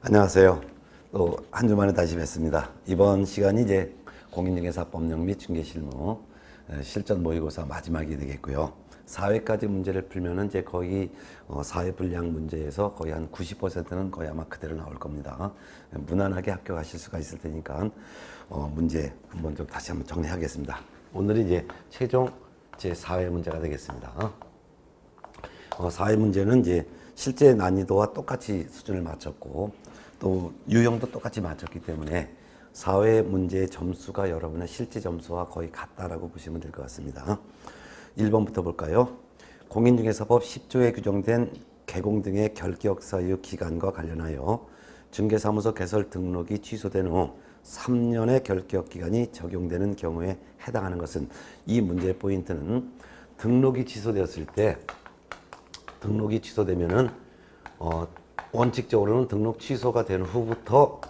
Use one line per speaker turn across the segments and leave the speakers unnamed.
안녕하세요. 또 한 주 만에 다시 뵙습니다. 이번 시간이 이제 공인중개사법령 및 중개실무 실전 모의고사 마지막이 되겠고요. 4회까지 문제를 풀면은 이제 거의 사회 분량 문제에서 거의 한 90%는 거의 아마 그대로 나올 겁니다. 무난하게 합격하실 수가 있을 테니까 문제 한번 좀 다시 한번 정리하겠습니다. 오늘은 이제 최종 제 4회 문제가 되겠습니다. 4회 문제는 이제 실제 난이도와 똑같이 수준을 맞췄고 또 유형도 똑같이 맞췄기 때문에 4회 문제의 점수가 여러분의 실제 점수와 거의 같다라고 보시면 될 것 같습니다. 1번부터 볼까요? 공인중개사법 10조에 규정된 개공 등의 결격 사유 기간과 관련하여 중개사무소 개설 등록이 취소된 후 3년의 결격 기간이 적용되는 경우에 해당하는 것은, 이 문제의 포인트는 등록이 취소되었을 때, 등록이 취소되면은 원칙적으로는 등록 취소가 된 후부터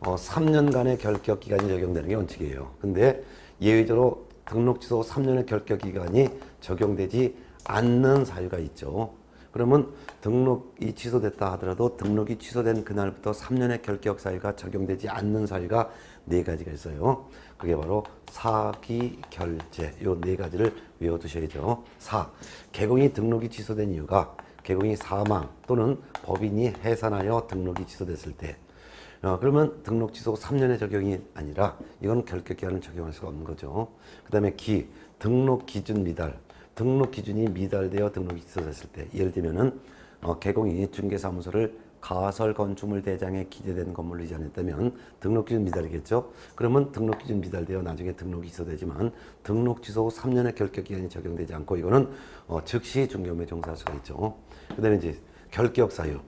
3년간의 결격 기간이 적용되는 게 원칙이에요. 근데 예외적으로 등록 취소 3년의 결격 기간이 적용되지 않는 사유가 있죠. 그러면 등록이 취소됐다 하더라도 등록이 취소된 그날부터 3년의 결격 사유가 적용되지 않는 사유가 4가지가 있어요. 그게 바로 사기, 결제, 요 4가지를 외워두셔야죠. 개공이 등록이 취소된 이유가 개공이 사망 또는 법인이 해산하여 등록이 취소됐을 때, 그러면 등록 취소 3년의 적용이 아니라 이건 결격 기간을 적용할 수가 없는 거죠. 그 다음에 등록 기준 미달. 등록 기준이 미달되어 등록이 취소됐을 때, 예를 들면은 개공이 중개사무소를 가설 건축물 대장에 기재된 건물로 이전했다면 등록 기준 미달이겠죠. 그러면 등록 기준 미달되어 나중에 등록이 취소되지만 등록 취소 후 3년의 결격 기간이 적용되지 않고 이거는 즉시 중개업에 종사할 수가 있죠. 그다음에 이제 결격 사유.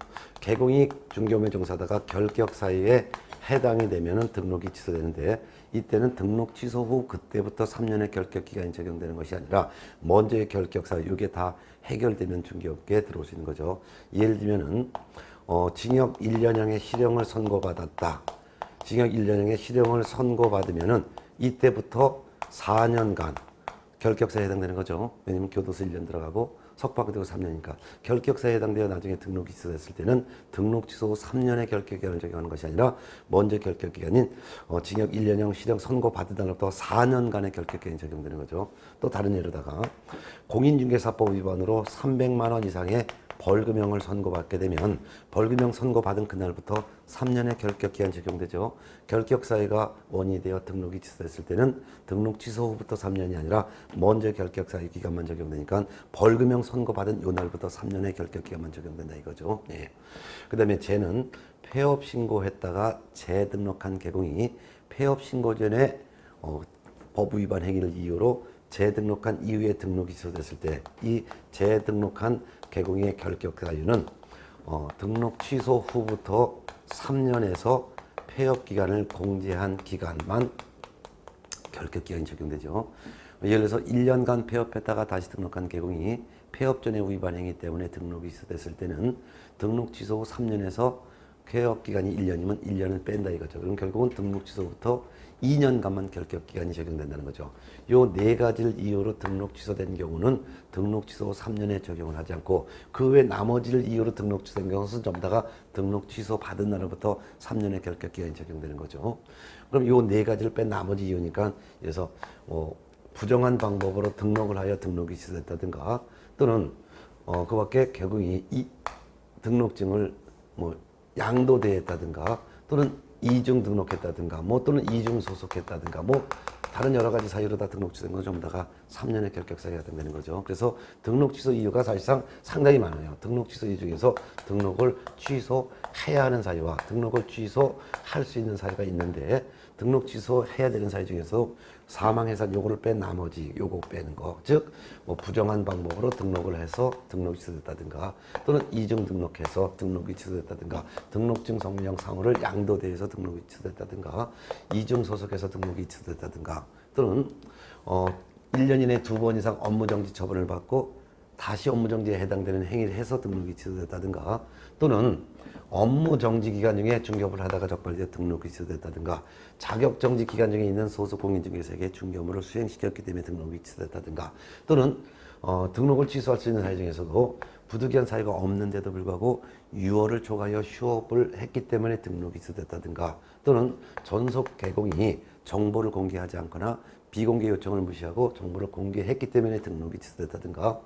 개공이 중개업에 종사하다가 결격 사유에 해당이 되면은 등록이 취소되는데, 이때는 등록 취소 후 그때부터 3년의 결격 기간이 적용되는 것이 아니라 먼저의 결격 사유, 이게 다 해결되면 중개업계에 들어올 수 있는 거죠. 예를 들면은 징역 1년형의 실형을 선고받았다. 징역 1년형의 실형을 선고받으면은 이때부터 4년간 결격사에 해당되는 거죠. 왜냐면 교도소 1년 들어가고 석박이 되고 3년이니까 결격사에 해당되어 나중에 등록이 취소됐을 때는 등록 취소 후 3년의 결격기간을 적용하는 것이 아니라 먼저 결격기간인 징역 1년형 실형 선고받은 날부터 4년간의 결격기간이 적용되는 거죠. 또 다른 예로다가 공인중개사법 위반으로 300만 원 이상의 벌금형을 선고받게 되면 벌금형 선고받은 그날부터 3년의 결격기간 적용되죠. 결격사유가 원인이 되어 등록이 취소됐을 때는 등록 취소 후부터 3년이 아니라 먼저 결격사유 기간만 적용되니까 벌금형 선고받은 요 날부터 3년의 결격기간만 적용된다 이거죠. 예. 그 다음에 쟤는 폐업 신고했다가 재등록한 개공이 폐업 신고 전에 법 위반 행위를 이유로 재등록한 이후에 등록이 취소됐을 때 이 재등록한 개공의 결격 사유는 등록 취소 후부터 3년에서 폐업 기간을 공제한 기간만 결격 기간이 적용되죠. 예를 들어서 1년간 폐업했다가 다시 등록한 개공이 폐업 전에 위반 행위 때문에 등록이 취소됐을 때는 등록 취소 후 3년에서 폐업 기간이 1년이면 1년을 뺀다 이거죠. 그럼 결국은 등록 취소부터 2년간만 결격 기간이 적용된다는 거죠. 요 4가지를 이유로 등록 취소된 경우는 등록 취소 후 3년에 적용을 하지 않고, 그 외 나머지를 이유로 등록 취소된 경우는 전부 다가 등록 취소 받은 날부터 3년의 결격 기간이 적용되는 거죠. 그럼 요 4가지를 뺀 나머지 이유니까, 그래서 부정한 방법으로 등록을 하여 등록이 취소됐다든가, 또는 그 밖에 개공이 이 등록증을 양도대했다든가, 또는 이중 등록했다든가, 또는 이중 소속했다든가, 다른 여러 가지 사유로 다 등록 취소된 건 전부 다가 3년의 결격 사유가 된다는 거죠. 그래서 등록 취소 이유가 사실상 상당히 많아요. 등록 취소 이유 중에서 등록을 취소해야 하는 사유와 등록을 취소할 수 있는 사유가 있는데, 등록 취소해야 되는 사유 중에서 사망해산 요거를 뺀 나머지 요거 빼는 거, 즉 부정한 방법으로 등록을 해서 등록이 취소됐다든가, 또는 이중 등록해서 등록이 취소됐다든가, 등록증 성명 상호를 양도대에서 등록이 취소됐다든가, 이중 소속해서 등록이 취소됐다든가, 또는 1년 이내 2번 이상 업무정지 처분을 받고 다시 업무정지에 해당되는 행위를 해서 등록이 취소됐다든가, 또는 업무정지 기간 중에 중개업을 하다가 적발되어 등록이 취소됐다든가, 자격정지 기간 중에 있는 소속 공인중개사에게 중개업무를 수행시켰기 때문에 등록이 취소됐다든가, 또는 등록을 취소할 수 있는 사유 중에서도 부득이한 사유가 없는데도 불구하고 6월을 초과하여 휴업을 했기 때문에 등록이 취소됐다든가 또는 전속 개공이 정보를 공개하지 않거나 비공개 요청을 무시하고 정보를 공개했기 때문에 등록이 취소됐다든가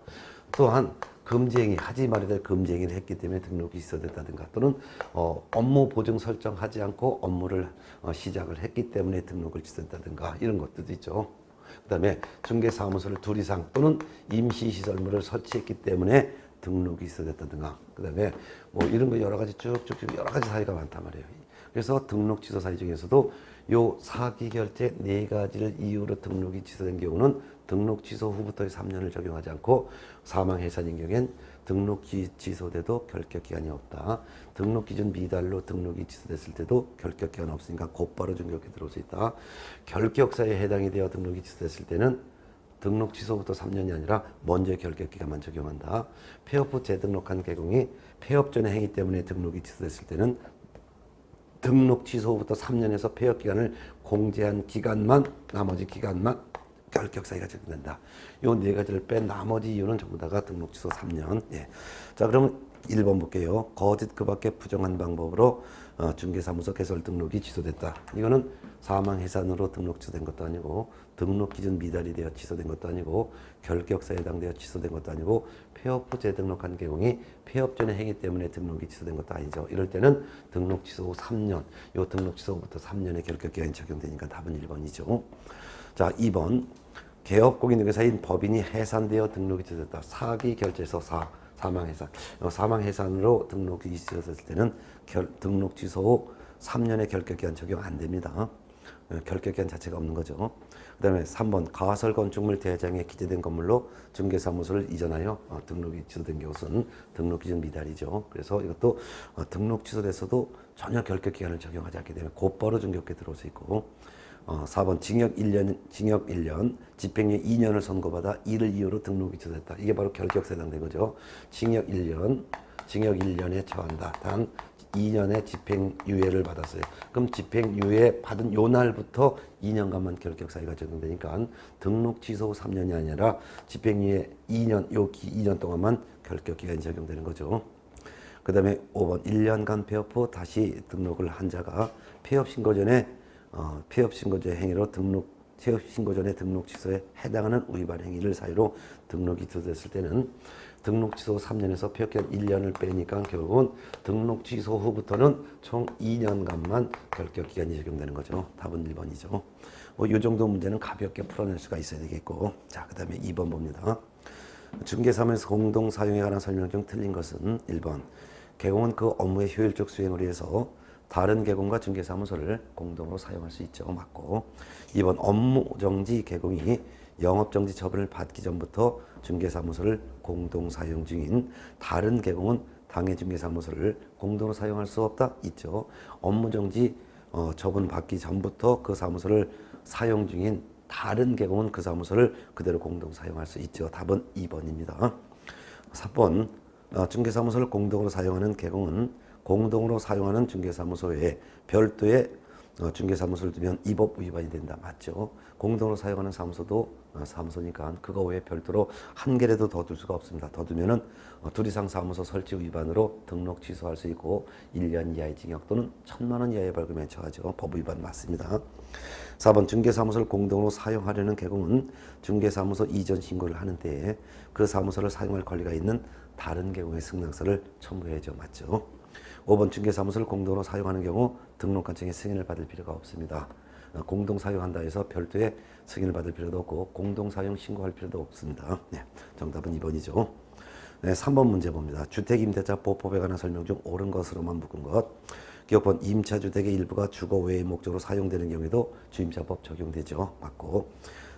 또한 금지행위, 하지 말아야 될 금지행위를 했기 때문에 등록이 취소됐다든가 또는 업무 보증 설정하지 않고 업무를 시작을 했기 때문에 등록을 취소했다든가 이런 것들도 있죠. 그 다음에 중개사무소를 둘 이상 또는 임시시설물을 설치했기 때문에 등록이 취소됐다든가 그 다음에 뭐 이런 거 여러 가지 쭉쭉쭉 여러 가지 사유가 많단 말이에요. 그래서 등록 취소 사유 중에서도 요 사기 결제 네 가지를 이유로 등록이 취소된 경우는 등록 취소 후부터의 3년을 적용하지 않고 사망 해산인 경우엔 등록 취소돼도 결격 기간이 없다. 등록 기준 미달로 등록이 취소됐을 때도 결격 기간 없으니까 곧바로 중격에 들어올 수 있다. 결격사에 해당이 되어 등록이 취소됐을 때는 등록 취소부터 3년이 아니라 먼저 결격 기간만 적용한다. 폐업 후 재등록한 개공이 폐업 전의 행위 때문에 등록이 취소됐을 때는 등록 취소 후부터 3년에서 폐업 기간을 공제한 기간만 나머지 기간만 결격 사유가 적용된다. 요 네 가지를 뺀 나머지 이유는 전부 다가 등록 취소 3년. 예. 자, 그럼 1번 볼게요. 거짓 그 밖에 부정한 방법으로 중개사무소 개설 등록이 취소됐다. 이거는 사망 해산으로 등록 취소된 것도 아니고 등록 기준 미달이 되어 취소된 것도 아니고 결격사에 해당되어 취소된 것도 아니고 폐업 후 재등록한 개공이 폐업 전의 행위 때문에 등록이 취소된 것도 아니죠. 이럴 때는 등록 취소 후 3년, 요 등록 취소 후부터 3년의 결격 기간이 적용되니까 답은 1번이죠. 자, 2번. 개업 공인중개사인 법인이 해산되어 등록이 취소됐다. 사기 결제서 사망 해산. 사망 해산으로 등록이 취소됐을 때는 등록 취소 후 3년의 결격 기간 적용 안 됩니다. 결격 기간 자체가 없는 거죠. 그다음에 3번 가설 건축물 대장에 기재된 건물로 중개사무소를 이전하여 등록이 취소된 것은 등록 기준 미달이죠. 그래서 이것도 등록 취소됐어도 전혀 결격 기간을 적용하지 않기 때문에 곧바로 중격에 들어올 수 있고 4번 징역 1년, 집행유예 2년을 선고받아 이를 이유로 등록이 취소됐다. 이게 바로 결격사에 해당된 거죠. 징역 1년에 처한다. 단 2년의 집행유예를 받았어요. 그럼 집행유예 받은 요 날부터 2년간만 결격사유가 적용되니까 등록 취소 후 3년이 아니라 집행유예 2년, 2년 동안만 결격기간이 적용되는 거죠. 그 다음에 5번 1년간 폐업 후 다시 등록을 한 자가 폐업 신고 전에 폐업 신고제 행위로 폐업 신고 전에 등록 취소에 해당하는 위반 행위를 사유로 등록이 취소됐을 때는 등록 취소 3년에서 폐업 기간 1년을 빼니까 결국은 등록 취소 후부터는 총 2년간만 결격 기간이 적용되는 거죠. 답은 1번이죠. 이 정도 문제는 가볍게 풀어낼 수가 있어야 되겠고, 자, 그 다음에 2번 봅니다. 중개사무소에서 공동 사용에 관한 설명 중 틀린 것은 1번 개공은 그 업무의 효율적 수행을 위해서 다른 개공과 중개사무소를 공동으로 사용할 수 있죠. 맞고. 2번 업무정지 개공이 영업정지 처분을 받기 전부터 중개사무소를 공동 사용 중인 다른 개공은 당해 중개사무소를 공동으로 사용할 수 없다? 있죠. 업무정지 처분 받기 전부터 그 사무소를 사용 중인 다른 개공은 그 사무소를 그대로 공동 사용할 수 있죠. 답은 2번입니다. 4번 중개사무소를 공동으로 사용하는 개공은 공동으로 사용하는 중개사무소에 별도의 중개사무소를 두면 이 법 위반이 된다. 맞죠? 공동으로 사용하는 사무소도 사무소니까 그거 외에 별도로 한 개라도 더 둘 수가 없습니다. 더 두면은 둘 이상 사무소 설치 위반으로 등록 취소할 수 있고 1년 이하의 징역 또는 1,000만 원 이하의 벌금에 처하죠. 법 위반 맞습니다. 4번 중개사무소를 공동으로 사용하려는 개공은 중개사무소 이전 신고를 하는 때에 그 사무소를 사용할 권리가 있는 다른 개공의 승낙서를 첨부해야죠. 맞죠? 5번 중개사무소를 공동으로 사용하는 경우 등록관청의 승인을 받을 필요가 없습니다. 공동 사용한다 해서 별도의 승인을 받을 필요도 없고 공동 사용 신고할 필요도 없습니다. 네, 정답은 2번이죠. 네, 3번 문제 봅니다. 주택임대차 보법에 관한 설명 중 옳은 것으로만 묶은 것. 기억번 임차주택의 일부가 주거 외의 목적으로 사용되는 경우에도 주임차법 적용되죠. 맞고.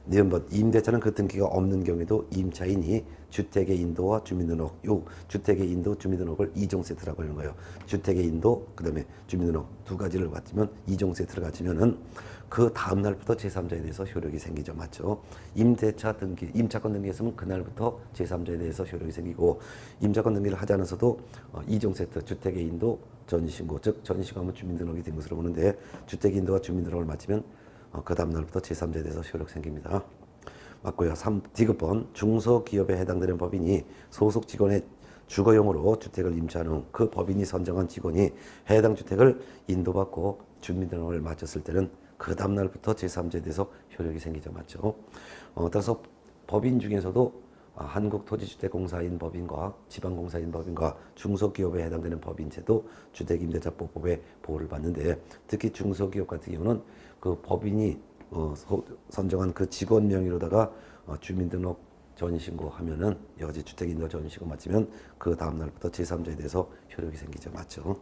니은번 임대차는 그 등기가 없는 경우에도 임차인이 주택의 인도와 주민등록, 요 주택의 인도, 주민등록을 2종 세트라고 하는 거예요. 주택의 인도, 그 다음에 주민등록 두 가지를 갖추면 2종 세트를 갖추면은 그 다음 날부터 제3자에 대해서 효력이 생기죠. 맞죠? 임대차 등기, 임차권 등기했으면 그날부터 제3자에 대해서 효력이 생기고 임차권 등기를 하지 않아서도 2종 세트, 주택의 인도, 전입신고, 즉 전입신고하면 주민등록이 된 것으로 보는데 주택의 인도와 주민등록을 마치면 그 다음 날부터 제3자에 대해서 효력 생깁니다. 맞고요. 디귿번 중소기업에 해당되는 법인이 소속 직원의 주거용으로 주택을 임차한 후 그 법인이 선정한 직원이 해당 주택을 인도받고 주민등록을 마쳤을 때는 그 다음날부터 제3조에 대해서 효력이 생기죠. 맞죠? 따라서 법인 중에서도 한국토지주택공사인 법인과 지방공사인 법인과 중소기업에 해당되는 법인체도 주택임대차보호법의 보호를 받는데, 특히 중소기업 같은 경우는 그 법인이 선정한 그 직원 명의로다가 주민등록 전입신고하면은 여지 주택인도 전입신고 마치면 그 다음날부터 제3조에 대해서 효력이 생기죠. 맞죠?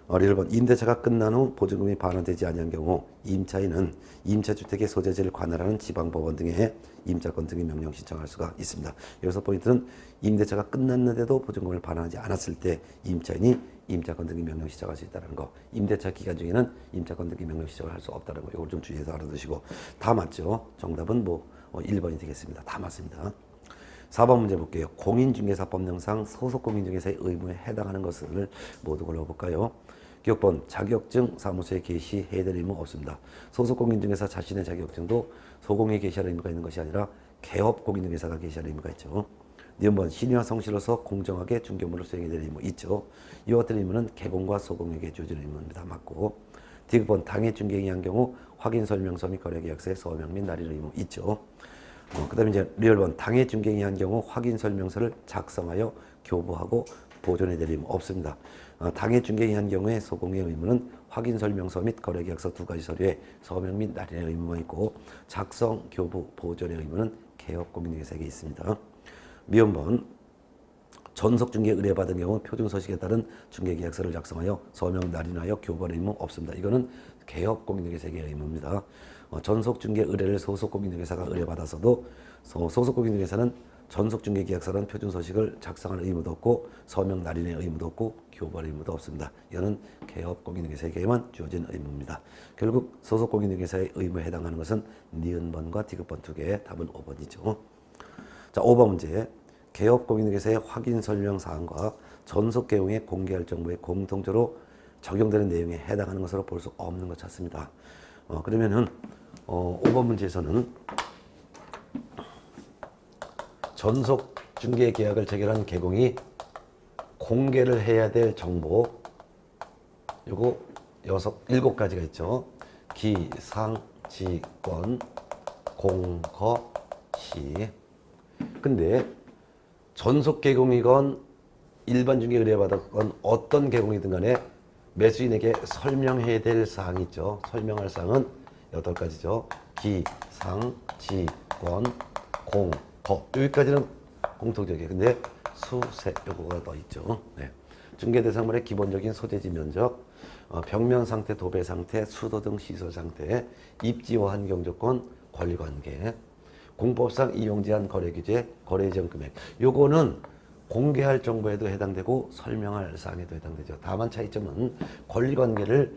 1번 임대차가 끝난 후 보증금이 반환되지 아니한 경우 임차인은 임차주택의 소재지를 관할하는 지방법원 등에 임차권 등의 명령 신청할 수가 있습니다. 여기서 포인트는 임대차가 끝났는데도 보증금을 반환하지 않았을 때 임차인이 임차권 등의 명령 신청할 수 있다는 거. 임대차 기간 중에는 임차권 등의 명령 신청을 할 수 없다는 거. 이걸 좀 주의해서 알아두시고. 다 맞죠? 정답은 1번이 되겠습니다. 다 맞습니다. 4번 문제 볼게요. 공인중개사법령상 소속공인중개사의 의무에 해당하는 것을 모두 골라볼까요? 기억번 자격증 사무소에 게시해야 될 의무 없습니다. 소속공인중개사 자신의 자격증도 소공에 게시할 의무가 있는 것이 아니라 개업공인중개사가 게시할 의무가 있죠. 니은번 신의와 성실로서 공정하게 중개업무를 수행해야 될 의무 있죠. 이와 같은 의무는 개공과 소공에게 주어지는 의무입니다. 맞고. 디귿번 당해 중개인이 한 경우 확인 설명서 및 거래계약서의 서명 및 날인 의무 있죠. 그 다음에 이제 리얼번 당해 중개인이 한 경우 확인 설명서를 작성하여 교부하고 보존해야 될 의무 없습니다. 당해 중개인이 한 경우에 소공의 의무는 확인 설명서 및 거래계약서 두 가지 서류에 서명 및 날인의 의무만 있고, 작성, 교부, 보존의 의무는 개업공인중개사에게 있습니다. 미음번 전속중개 의뢰받은 경우 표준서식에 따른 중개계약서를 작성하여 서명 날인하여 교부할 의무 없습니다. 이거는 개업공인중개사에게 의무입니다. 전속중개 의뢰를 소속공인중개사가 의뢰받아서도 소속공인중개사는 전속중개계약서라는 표준서식을 작성할 의무도 없고 서명 날인의 의무도 없고 교부할 의무도 없습니다. 이거는 개업공인중개사에게만 주어진 의무입니다. 결국 소속공인중개사의 의무에 해당하는 것은 니은번과 디귿번 두 개, 답은 5번이죠. 자, 5번 문제. 개업공인중개사의 확인설명사항과 전속개용의 공개할 정보에 공통적으로 적용되는 내용에 해당하는 것으로 볼 수 없는 것 찾습니다. 그러면은 5번 문제에서는 전속중개계약을 체결한 개공이 공개를 해야 될 정보, 요거 7가지가 있죠. 기, 상, 지권, 공, 거, 시. 근데 전속 개공이건 일반 중개 의뢰받았건 어떤 개공이든 간에 매수인에게 설명해야 될 사항이 있죠. 설명할 사항은 8가지죠. 기, 상, 지, 권, 공, 거. 여기까지는 공통적이에요. 근데 수, 세, 요거가 더 있죠. 네. 중개 대상물의 기본적인 소재지 면적, 벽면 상태, 도배 상태, 수도 등 시설 상태, 입지와 환경 조건, 권리 관계, 공법상 이용 제한 거래 규제, 거래 예정 금액. 요거는 공개할 정보에도 해당되고 설명할 사항에도 해당되죠. 다만 차이점은 권리 관계를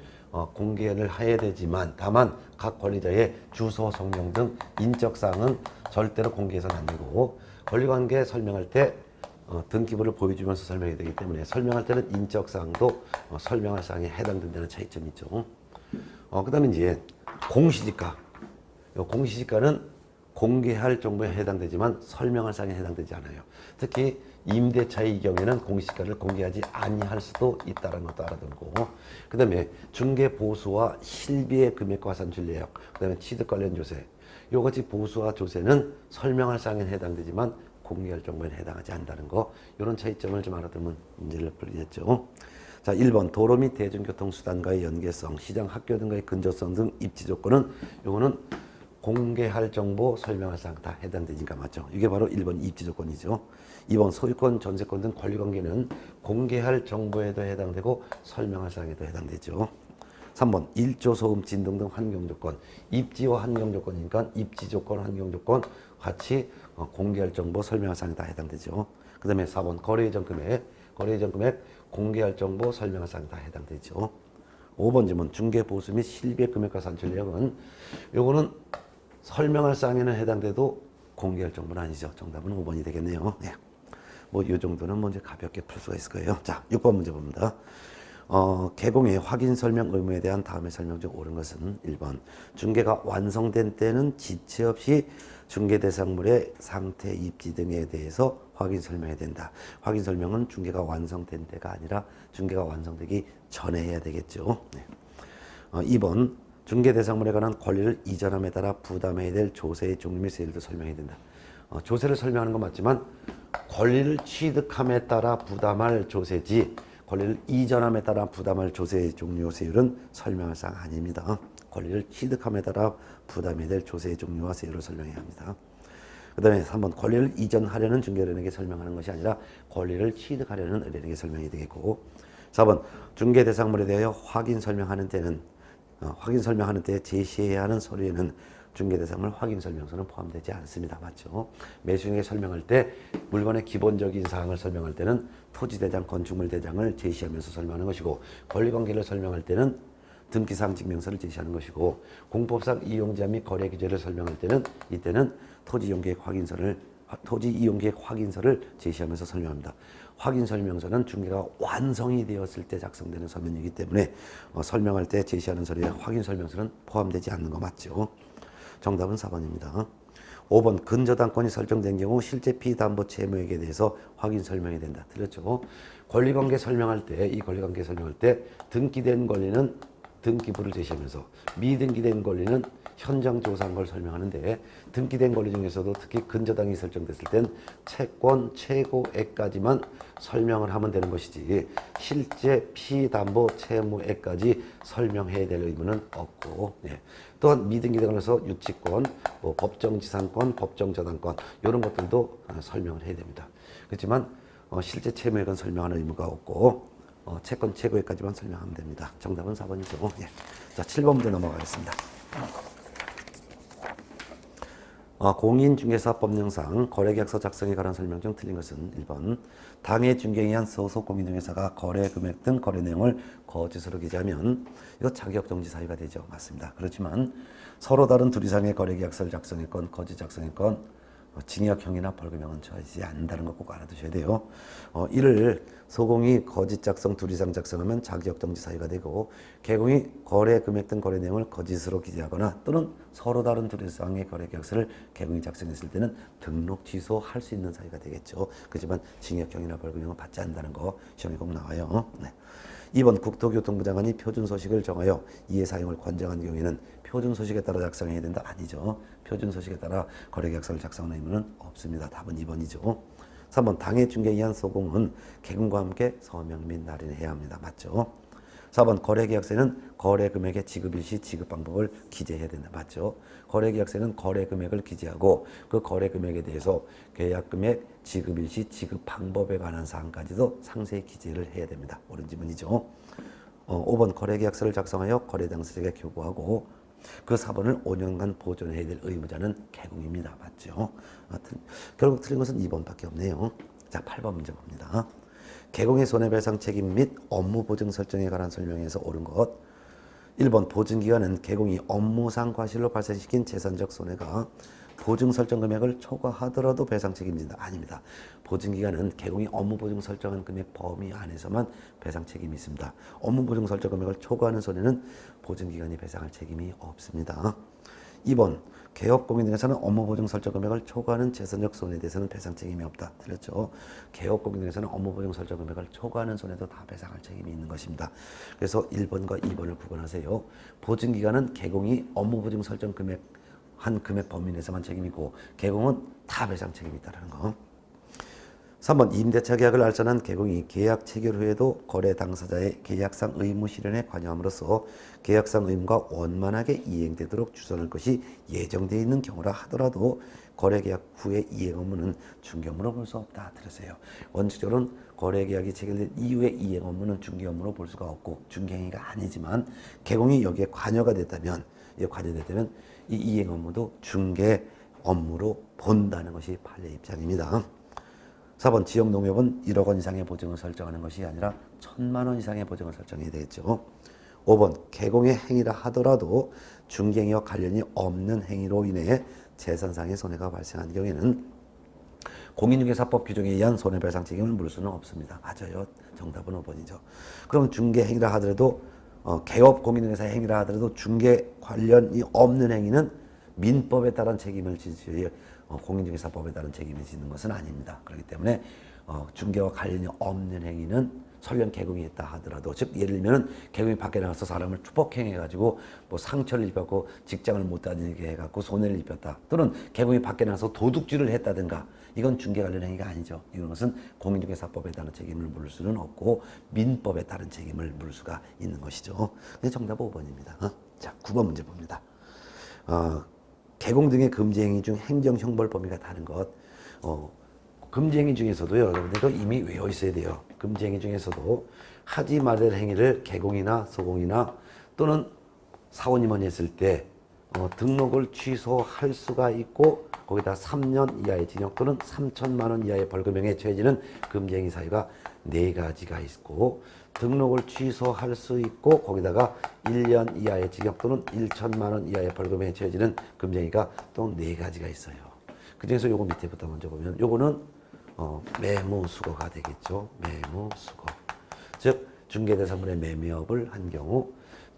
공개를 해야 되지만, 다만 각 권리자의 주소, 성명 등 인적 사항은 절대로 공개해서는 안 되고, 권리 관계 설명할 때 등기부를 보여주면서 설명해야 되기 때문에 설명할 때는 인적 사항도 설명할 사항에 해당된다는 차이점이 있죠. 그다음에 이제 공시지가. 요 공시지가는 공개할 정보에 해당되지만 설명할 사항에 해당되지 않아요. 특히 임대차의 경우에는 공시지가를 공개하지 아니할 수도 있다는 것도 알아두고, 그 다음에 중개보수와 실비의 금액과 화산 줄례역, 그 다음에 취득 관련 조세, 요같이 보수와 조세는 설명할 사항에 해당되지만 공개할 정보에 해당하지 않는다는 거, 이런 차이점을 좀 알아두면 문제를 풀리겠죠. 자, 1번 도로 및 대중교통수단과의 연계성, 시장, 학교 등과의 근접성 등 입지 조건은 요거는 공개할 정보, 설명할 사항 다 해당되니까 맞죠. 이게 바로 1번 입지 조건이죠. 2번 소유권, 전세권 등 권리관계는 공개할 정보에도 해당되고 설명할 사항에도 해당되죠. 3번 일조, 소음, 진동 등 환경 조건, 입지와 환경 조건이니까 입지 조건, 환경 조건 같이 공개할 정보, 설명할 사항에 다 해당되죠. 그 다음에 4번 거래 예정 금액, 거래 예정 금액 공개할 정보, 설명할 사항 다 해당되죠. 5번 질문 중개 보수 및 실비의 금액과 산출 내역은 요거는 설명할 사항에는 해당돼도 공개할 정보는 아니죠. 정답은 5번이 되겠네요. 네. 뭐 이 정도는 이제 가볍게 풀 수가 있을 거예요. 자, 6번 문제 봅니다. 개공의 확인 설명 의무에 대한 다음의 설명 중 옳은 것은 1번 중개가 완성된 때는 지체 없이 중개 대상물의 상태, 입지 등에 대해서 확인 설명해야 된다. 확인 설명은 중개가 완성된 때가 아니라 중개가 완성되기 전에 해야 되겠죠. 네. 2번 중개 대상물에 관한 권리를 이전함에 따라 부담해야 될 조세의 종류 및 세율도 설명해야 된다. 조세를 설명하는 건 맞지만 권리를 취득함에 따라 부담할 조세지 권리를 이전함에 따라 부담할 조세의 종류 세율은 설명할 사항 아닙니다. 권리를 취득함에 따라 부담해야 될 조세의 종류와 세율을 설명해야 합니다. 그 다음에 3번 권리를 이전하려는 중개의뢰인에게 설명하는 것이 아니라 권리를 취득하려는 의뢰인에게 설명이 되겠고 4번 중개 대상물에 대하여 확인 설명하는 때 제시해야 하는 서류에는 중개 대상물 확인 설명서는 포함되지 않습니다. 맞죠? 매수인에게 설명할 때 물건의 기본적인 사항을 설명할 때는 토지대장, 건축물대장을 제시하면서 설명하는 것이고 권리관계를 설명할 때는 등기사항 증명서를 제시하는 것이고 공법상 이용자 및 거래 규제를 설명할 때는 이때는 토지 이용계획 확인서를 제시하면서 설명합니다. 확인 설명서는 중개가 완성이 되었을 때 작성되는 서면이기 때문에 설명할 때 제시하는 서류에 확인 설명서는 포함되지 않는 거 맞죠? 정답은 4번입니다. 5번 근저당권이 설정된 경우 실제 피담보 채무액에 대해서 확인 설명해야 된다. 틀렸죠? 권리관계 설명할 때 이 권리관계 설명할 때 등기된 권리는 등기부를 제시하면서 미등기된 권리는 현장 조사한 걸 설명하는데 등기된 권리 중에서도 특히 근저당이 설정됐을 땐 채권 최고액까지만 설명을 하면 되는 것이지 실제 피담보 채무액까지 설명해야 될 의무는 없고 또한 미등기된 권에서 유치권, 법정지상권, 법정저당권 이런 것들도 설명을 해야 됩니다. 그렇지만 실제 채무액은 설명하는 의무가 없고 채권 최고액까지만 설명하면 됩니다. 정답은 4번이죠. 예. 자, 7번 문제 넘어가겠습니다. 공인중개사법령상 거래계약서 작성에 관한 설명 중 틀린 것은 1번 당해 중개에 의한 소속 공인중개사가 거래 금액 등 거래 내용을 거짓으로 기재하면 이거 자격정지 사유가 되죠. 맞습니다. 그렇지만 서로 다른 둘 이상의 거래계약서를 작성했건 거짓 작성했건 징역형이나 벌금형은 처하지 않는다는 거 꼭 알아두셔야 돼요. 이를 소공이 거짓 작성 둘 이상 작성하면 자격정지 사유가 되고 개공이 거래 금액 등 거래 내용을 거짓으로 기재하거나 또는 서로 다른 둘 이상의 거래 계약서를 개공이 작성했을 때는 등록 취소할 수 있는 사유가 되겠죠. 그렇지만 징역형이나 벌금형은 받지 않는다는 거 시험에 꼭 나와요. 네. 2번 국토교통부 장관이 표준소식을 정하여 이해 사용을 권장한 경우에는 표준소식에 따라 작성해야 된다? 아니죠. 표준소식에 따라 거래계약서를 작성하는 의무는 없습니다. 답은 2번이죠. 3번 당해 중개에 의한 소공은 개금과 함께 서명 및 날인해야 합니다. 맞죠? 4번 거래계약서에는 거래금액의 지급일시 지급방법을 기재해야 된다. 맞죠? 거래계약서에는 거래금액을 기재하고 그 거래금액에 대해서 계약금액, 지급일시, 지급방법에 관한 사항까지도 상세히 기재를 해야 됩니다. 옳은 지문이죠. 5번 거래계약서를 작성하여 거래 당사자에게 교부하고 그 사본을 5년간 보존해야 될 의무자는 개공입니다. 맞죠? 결국 틀린 것은 2번밖에 없네요. 자, 8번 문제 봅니다. 개공의 손해배상 책임 및 업무 보증 설정에 관한 설명에서 옳은 것. 1번 보증기간은 개공이 업무상 과실로 발생시킨 재산적 손해가 보증 설정 금액을 초과하더라도 배상 책임진다. 아닙니다. 보증기간은 개공이 업무 보증 설정한 금액 범위 안에서만 배상 책임이 있습니다. 업무 보증 설정 금액을 초과하는 손해는 보증기간이 배상할 책임이 없습니다. 2번 개업공인중개사는 업무 보증 설정 금액을 초과하는 재산적 손해에 대해서는 배상 책임이 없다. 틀렸죠. 개업공인중개사는 업무 보증 설정 금액을 초과하는 손해도 다 배상할 책임이 있는 것입니다. 그래서 1번과 2번을 구분하세요. 보증기간은 개공이 업무 보증 설정 금액 한 금액 범위 내에서만 책임이고 개공은 다 배상 책임이 있다는 거. 3번 임대차 계약을 알선한 개공이 계약 체결 후에도 거래 당사자의 계약상 의무 실현에 관여함으로써 계약상 의무가 원만하게 이행되도록 주선할 것이 예정되어 있는 경우라 하더라도 거래 계약 후의 이행 업무는 중개 업무로 볼 수 없다. 들으세요. 원칙적으로는 거래 계약이 체결된 이후에 이행 업무는 중개 업무로 볼 수가 없고 중개 행위가 아니지만 개공이 여기에 관여가 됐다면 이 이행 업무도 중개 업무로 본다는 것이 판례 입장입니다. 4번 지역농협은 1억 원 이상의 보증을 설정하는 것이 아니라 1,000만 원 이상의 보증을 설정해야 되겠죠. 5번 개공의 행위라 하더라도 중개행위와 관련이 없는 행위로 인해 재산상의 손해가 발생한 경우에는 공인중개사법 규정에 의한 손해배상 책임을 물을 수는 없습니다. 맞아요. 정답은 5번이죠. 그럼 중개 행위라 하더라도 개업 공인중개사 행위라 하더라도 중개 관련이 없는 행위는 민법에 따른 책임을 지지 공인중개사법에 따른 책임을 지는 것은 아닙니다. 그렇기 때문에 중개와 관련이 없는 행위는 설령 개공이 있다 하더라도, 즉 예를 들면 개공이 밖에 나가서 사람을 추복행해가지고 뭐 상처를 입혔고 직장을 못 다니게 해갖고 손해를 입혔다, 또는 개공이 밖에 나가서 도둑질을 했다든가, 이건 중개 관련 행위가 아니죠. 이것은 공인중개사법에 따른 책임을 물을 수는 없고 민법에 따른 책임을 물을 수가 있는 것이죠. 근데 정답 5번입니다. 자, 9번 문제 봅니다. 개공 등의 금지행위 중 행정형벌 범위가 다른 것. 금지행위 중에서도 여러분들도 이미 외워 있어야 돼요. 금지행위 중에서도 하지 말을 행위를 개공이나 소공이나 또는 사원임원이 했을 때 등록을 취소할 수가 있고, 거기다 3년 이하의 징역 또는 3천만 원 이하의 벌금형에 처해지는 금지행위 사유가 4가지가 있고, 등록을 취소할 수 있고 거기다가 1년 이하의 징역 또는 1천만 원 이하의 벌금에 처해지는 금지행위가 또 4가지가 있어요. 그중에서 요거 밑에부터 먼저 보면 요거는 매무수거가 되겠죠. 매무수거. 즉 중개대상물의 매매업을 한 경우,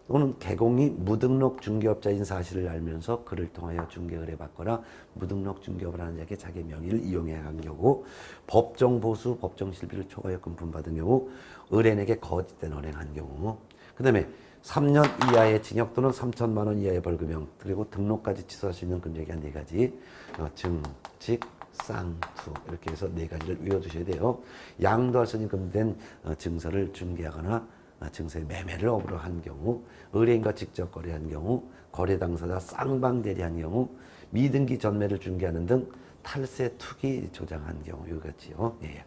또는 개공이 무등록 중개업자인 사실을 알면서 그를 통하여 중개의뢰 받거나 무등록 중개업을 하는 자에게 자기 명의를 이용해 간 경우, 법정 보수, 법정 실비를 초과하여 금품 받은 경우, 의뢰인에게 거짓된 언행한 경우, 그 다음에 3년 이하의 징역 또는 3천만 원 이하의 벌금형, 그리고 등록까지 취소할 수 있는 금지가 4가지, 증직, 쌍투, 이렇게 해서 4가지를 외워두셔야 돼요. 양도할 수 있는 금지된 증서를 중개하거나 증서의 매매를 업으로 한 경우, 의뢰인과 직접 거래한 경우, 거래 당사자 쌍방대리한 경우, 미등기 전매를 중개하는 등 탈세 투기 조장한 경우, 이거겠지요. 예.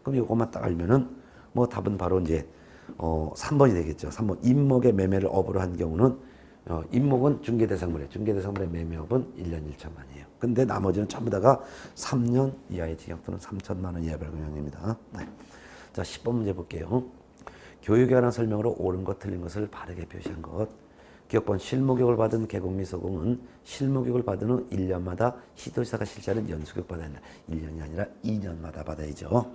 그럼 이것만 딱 알면은 뭐 답은 바로 이제 3번이 되겠죠. 3번 임목의 매매를 업으로 한 경우는 임목은 중개대상물이에요. 중개대상물의 매매업은 1년 1천만이에요. 근데 나머지는 전부 다가 3년 이하의 징역 또는 3천만 원 이하의 벌금형입니다. 네. 자, 10번 문제 볼게요. 교육에 관한 설명으로 옳은 것 틀린 것을 바르게 표시한 것. 기억번 실무교육을 받은 개공 및 소공은 실무교육을 받은 후 1년마다 시도지사가 실시하는 연수교육 받아야 한다. 1년이 아니라 2년마다 받아야죠.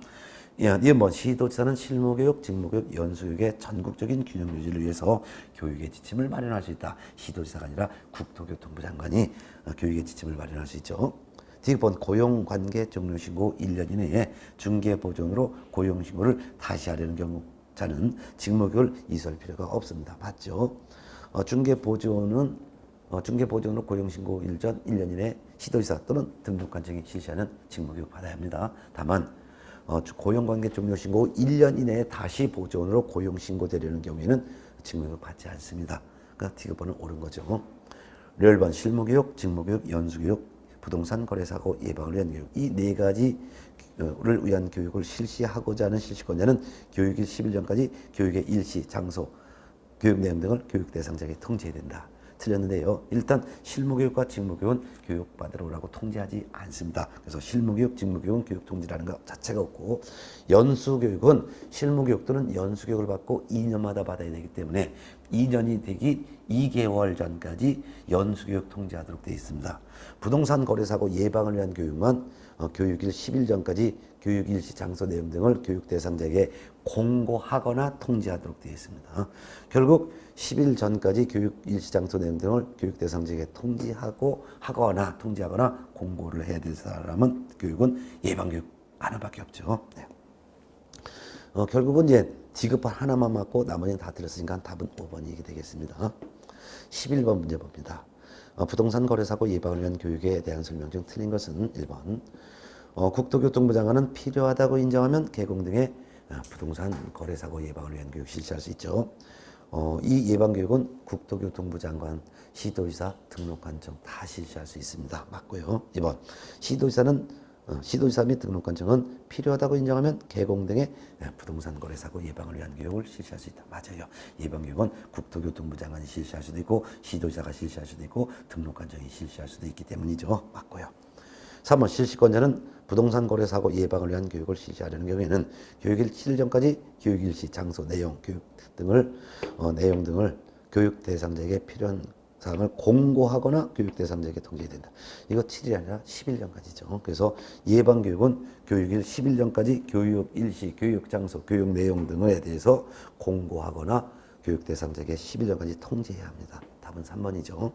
이번 시도지사는 실무교육, 직무교육, 연수교육의 전국적인 균형 유지를 위해서 교육의 지침을 마련할 수 있다. 시도지사가 아니라 국토교통부 장관이 교육의 지침을 마련할 수 있죠. D번 고용관계 종료신고 1년 이내에 중개보존으로 고용신고를 다시 하려는 경우 자는 직무교육을 이수할 필요가 없습니다. 맞죠? 중개보존으로 고용신고 일전 1년 이내에 시도지사 또는 등록관청이 실시하는 직무교육 받아야 합니다. 다만 고용관계 종료신고 후 1년 이내에 다시 보존으로 고용신고되려는 경우에는 직무교육 받지 않습니다. 그러니까 D번은 옳은 거죠. 11번 실무교육, 직무교육, 연수교육, 부동산 거래사고 예방을 위한 교육, 이 4가지를 위한 교육을 실시하고자 하는 실시권자는 교육일 10일 전까지 교육의 일시, 장소, 교육 내용 등을 교육 대상자에게 통지해야 된다. 틀렸는데요. 일단 실무교육과 직무교육은 교육받으러 오라고 통지하지 않습니다. 그래서 실무교육, 직무교육은 교육 통지라는 것 자체가 없고, 연수교육은 실무교육 또는 연수교육을 받고 2년마다 받아야 되기 때문에 2년이 되기 2개월 전까지 연수교육 통지하도록 되어 있습니다. 부동산 거래사고 예방을 위한 교육만 교육일 10일 전까지 교육 일시, 장소 내용 등을 교육 대상자에게 공고하거나 통지하도록 되어 있습니다. 결국 10일 전까지 교육 일시, 장소 내용 등을 교육 대상자에게 통지하거나 공고를 해야 될 사람은 교육은 예방교육 하나밖에 없죠. 네. 결국은 이제 지급판 하나만 맞고 나머지는 다 들었으니까 답은 5번이 되겠습니다. 11번 문제 봅니다. 부동산 거래사고 예방을 위한 교육에 대한 설명 중 틀린 것은 1번. 국토교통부 장관은 필요하다고 인정하면 개공 등의 부동산 거래사고 예방을 위한 교육 실시할 수 있죠. 이 예방교육은 국토교통부 장관, 시도지사, 등록관청 다 실시할 수 있습니다. 맞고요. 2번. 시도지사 및 등록관청은 필요하다고 인정하면 개공 등의 부동산 거래사고 예방을 위한 교육을 실시할 수 있다. 맞아요. 예방교육은 국토교통부 장관이 실시할 수도 있고, 시도지사가 실시할 수도 있고, 등록관청이 실시할 수도 있기 때문이죠. 맞고요. 3번 실시권자는 부동산 거래 사고 예방을 위한 교육을 실시하려는 경우에는 교육일 7일 전까지 교육일시, 장소, 내용 등을 교육 대상자에게 필요한 사항을 공고하거나 교육 대상자에게 통지된다. 이거 7일이 아니라 11년까지죠. 그래서 예방교육은 교육일 11년까지 교육 일시, 교육 장소, 교육 내용 등에 대해서 공고하거나 교육 대상자에게 11년까지 통지해야 합니다. 답은 3번이죠.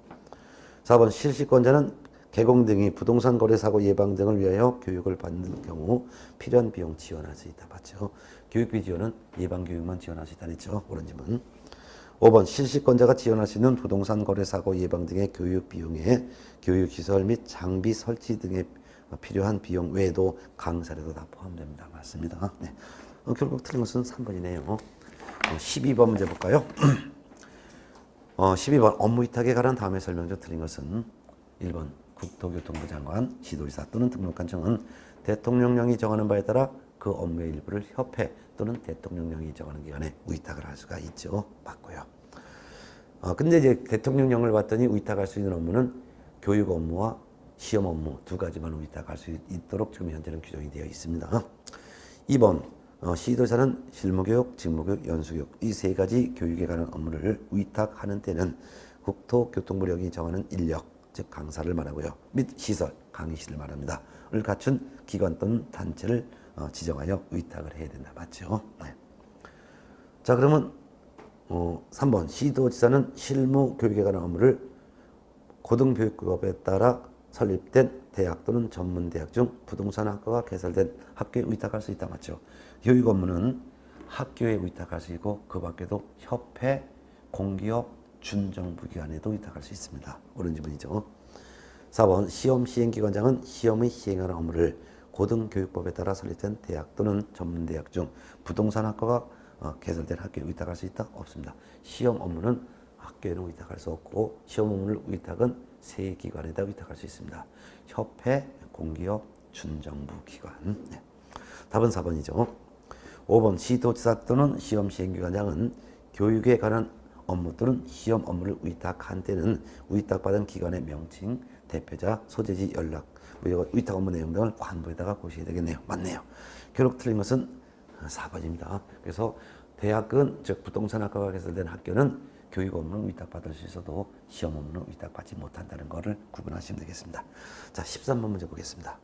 4번 실시권자는 개공 등이 부동산 거래 사고 예방 등을 위하여 교육을 받는 경우 필요한 비용 지원할 수 있다. 맞죠? 교육비 지원은 예방 교육만 지원할 수 있다는 했죠. 옳은 질문. 5번 실시권자가 지원할 수 있는 부동산 거래 사고 예방 등의 교육 비용에 교육시설 및 장비 설치 등에 필요한 비용 외에도 강사료도 다 포함됩니다. 맞습니다. 네. 결국 틀린 것은 3번이네요. 12번 문제 볼까요? 12번 업무 위탁에 관한 다음의 설명 중 틀린 것은 1번 국토교통부 장관, 시도지사 또는 등록관청은 대통령령이 정하는 바에 따라 그 업무의 일부를 협회 또는 대통령령이 정하는 기관에 위탁을 할 수가 있죠. 맞고요. 근데 이제 대통령령을 봤더니 위탁할 수 있는 업무는 교육 업무와 시험 업무 두 가지만 위탁할 수 있도록 지금 현재는 규정이 되어 있습니다. 2번 시도지사는 실무교육, 직무교육, 연수교육 이 세 가지 교육에 관한 업무를 위탁하는 때는 국토교통부령이 정하는 인력, 즉 강사를 말하고요. 및 시설, 강의실을 말합니다. 을 갖춘 기관 또는 단체를 지정하여 위탁을 해야 된다. 맞죠? 네. 자, 그러면 3번 시도지사는 실무교육에 관한 업무를 고등교육법에 따라 설립된 대학 또는 전문대학 중 부동산학과가 개설된 학교에 위탁할 수 있다. 맞죠? 교육 업무는 학교에 위탁할 수 있고 그 밖에도 협회, 공기업, 준정부기관에도 위탁할 수 있습니다. 옳은 질문이죠. 4번 시험 시행기관장은 시험의 시행하는 업무를 고등교육법에 따라 설립된 대학 또는 전문대학 중 부동산학과가 개설된 학교에 위탁할 수 있다? 없습니다. 시험 업무는 학교에는 위탁할 수 없고 시험 업무를 위탁은 세 기관에다 위탁할 수 있습니다. 협회, 공기업, 준정부 기관. 네. 답은 4번이죠. 5번 시도지사 또는 시험 시행기관장은 교육에 관한 업무 또는 시험 업무를 위탁한 때는 위탁받은 기관의 명칭, 대표자, 소재지, 연락, 위탁 업무 내용 등을 관부에다가 보셔야 되겠네요. 맞네요. 결국 틀린 것은 4번입니다. 그래서 대학은 즉 부동산학과가 개설된 학교는 교육 업무는 위탁받을 수 있어도 시험 업무는 위탁받지 못한다는 것을 구분하시면 되겠습니다. 자, 13번 문제 보겠습니다.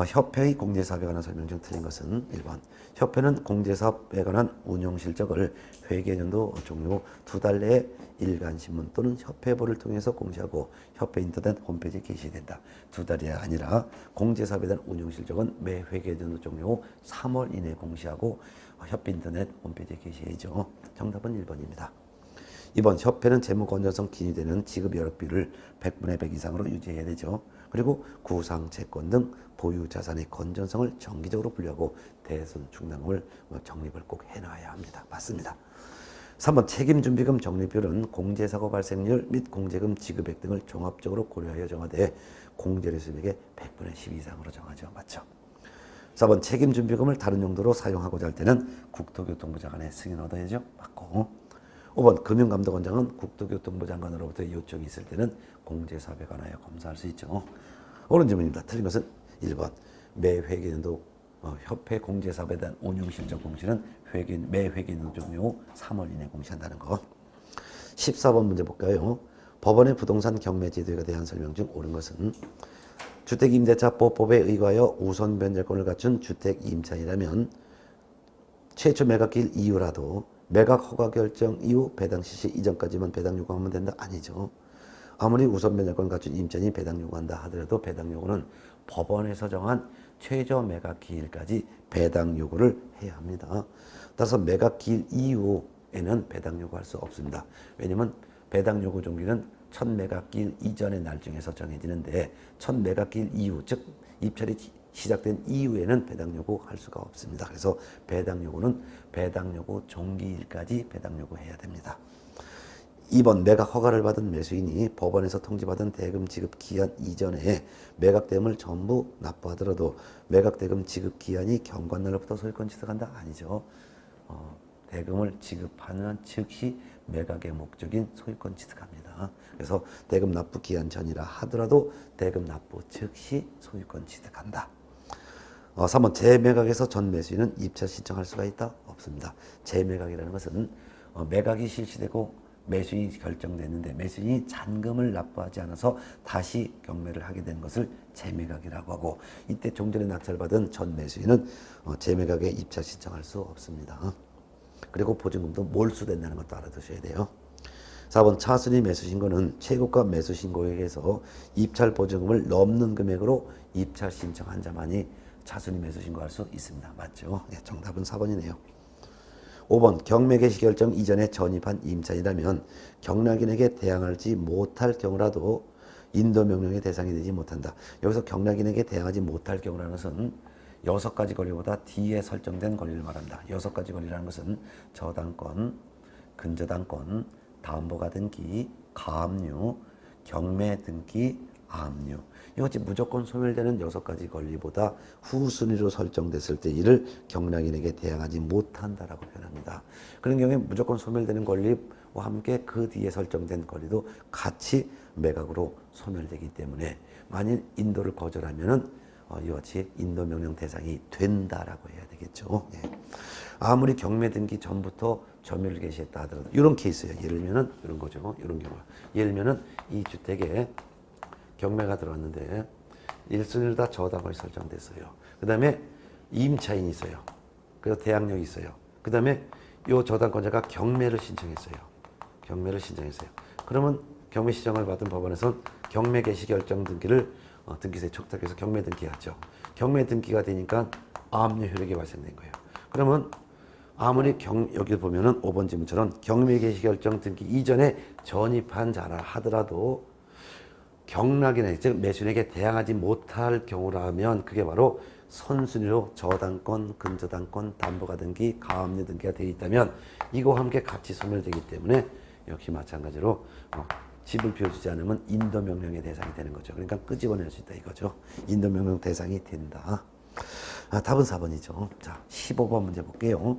협회의 공제사업에 관한 설명 중 틀린 것은 1번 협회는 공제사업에 관한 운영 실적을 회계연도 종료 2달 내에 일간신문 또는 협회보를 통해서 공시하고 협회 인터넷 홈페이지에 게시된다. 2달이 아니라 공제사업에 대한 운영 실적은 매 회계연도 종료 후 3월 이내에 공시하고 협회 인터넷 홈페이지에 게시해야죠. 정답은 1번입니다. 2번 협회는 재무 건전성 기준되는 지급 여력비를 100분의 100 이상으로 유지해야 되죠. 그리고 구상, 채권 등 보유 자산의 건전성을 정기적으로 분류하고 대손 충당금을 적립을 꼭 해놔야 합니다. 맞습니다. 3번 책임준비금 적립비율은 공제사고 발생률 및 공제금 지급액 등을 종합적으로 고려하여 정하되 공제료 수익의 100분의 10 이상으로 정하죠. 맞죠? 4번 책임준비금을 다른 용도로 사용하고자 할 때는 국토교통부 장관의 승인을 얻어야죠. 맞고 5번 금융감독원장은 국토교통부 장관으로부터 요청이 있을 때는 공제사업에 관하여 검사할 수 있죠. 옳은 질문입니다. 틀린 것은 1번 매 회계연도 협회 공제사업에 대한 운용실적 공시는 매 회계연도 종료 후 3월 이내에 공시한다는 거. 14번 문제 볼까요? 법원의 부동산 경매제도에 대한 설명 중 옳은 것은 주택임대차보호법에 의거하여 우선 변제권을 갖춘 주택임차이라면 최초 매각일 이후라도 매각 허가 결정 이후 배당 실시 이전까지만 배당 요구하면 된다? 아니죠. 아무리 우선 변제권 갖춘 임차인이 배당 요구한다 하더라도 배당 요구는 법원에서 정한 최저 매각 기일까지 배당 요구를 해야 합니다. 따라서 매각 기일 이후에는 배당 요구할 수 없습니다. 왜냐하면 배당 요구 종기는 첫 매각 기일 이전의 날정에서 정해지는데 첫 매각 기일 이후 즉 입찰이 시작된 이후에는 배당 요구할 수가 없습니다. 그래서 배당 요구는 배당 요구 종기일까지 배당 요구해야 됩니다. 2번 매각 허가를 받은 매수인이 법원에서 통지받은 대금 지급 기한 이전에 매각 대금을 전부 납부하더라도 매각 대금 지급 기한이 경과날로부터 소유권 취득한다? 아니죠. 대금을 지급하는 즉시 매각의 목적인 소유권 취득합니다. 그래서 대금 납부 기한 전이라 하더라도 대금 납부 즉시 소유권 취득한다. 3번 재매각에서 전 매수인은 입찰 신청할 수가 있다? 없습니다. 재매각이라는 것은 매각이 실시되고 매수인이 결정됐는데 매수인이 잔금을 납부하지 않아서 다시 경매를 하게 된 것을 재매각이라고 하고, 이때 종전에 낙찰받은 전 매수인은 재매각에 입찰 신청할 수 없습니다. 그리고 보증금도 몰수된다는 것도 알아두셔야 돼요. 4번 차순위 매수 신고는 최고가 매수 신고액에서 입찰 보증금을 넘는 금액으로 입찰 신청한 자만이 차순위 매수 신고할 수 있습니다. 맞죠? 네, 정답은 4번이네요. 5번 경매 개시 결정 이전에 전입한 임차인이라면 경락인에게 대항하지 못할 경우라도 인도 명령의 대상이 되지 못한다. 여기서 경락인에게 대항하지 못할 경우라는 것은 6가지 권리보다 뒤에 설정된 권리를 말한다. 6가지 권리라는 것은 저당권, 근저당권, 담보가 등기, 가압류, 경매 등기, 압류. 이것이 무조건 소멸되는 6가지 권리보다 후순위로 설정됐을 때 이를 경락인에게 대항하지 못한다라고 표현합니다. 그런 경우에 무조건 소멸되는 권리와 함께 그 뒤에 설정된 권리도 같이 매각으로 소멸되기 때문에 만일 인도를 거절하면은 이같이 인도 명령 대상이 된다라고 해야 되겠죠. 예. 아무리 경매 등기 전부터 점유를 개시했다 하더라도 이런 케이스예요. 예를 들면은 이런 거죠. 이런 경우. 예를 들면은 이 주택에 경매가 들어왔는데 1순위로 다 저당권이 설정됐어요. 그 다음에 임차인이 있어요. 그리고 대항력이 있어요. 그 다음에 이 저당권자가 경매를 신청했어요. 경매를 신청했어요. 그러면 경매 신청을 받은 법원에서는 경매 개시 결정 등기를 등기소에 촉탁해서 경매 등기하죠. 경매 등기가 되니까 압류 효력이 발생된 거예요. 그러면 아무리 여기 보면은 5번 질문처럼 경매 개시 결정 등기 이전에 전입한 자라 하더라도 경락인에, 즉 매수인에게 대항하지 못할 경우라면 그게 바로 선순위로 저당권, 근저당권, 담보가 등기, 가압류 등기가 되어 있다면 이거와 함께 같이 소멸되기 때문에 역시 마찬가지로 집을 비워주지 않으면 인도명령의 대상이 되는 거죠. 그러니까 끄집어낼 수 있다 이거죠. 인도명령 대상이 된다. 답은 4번이죠. 자, 15번 문제 볼게요.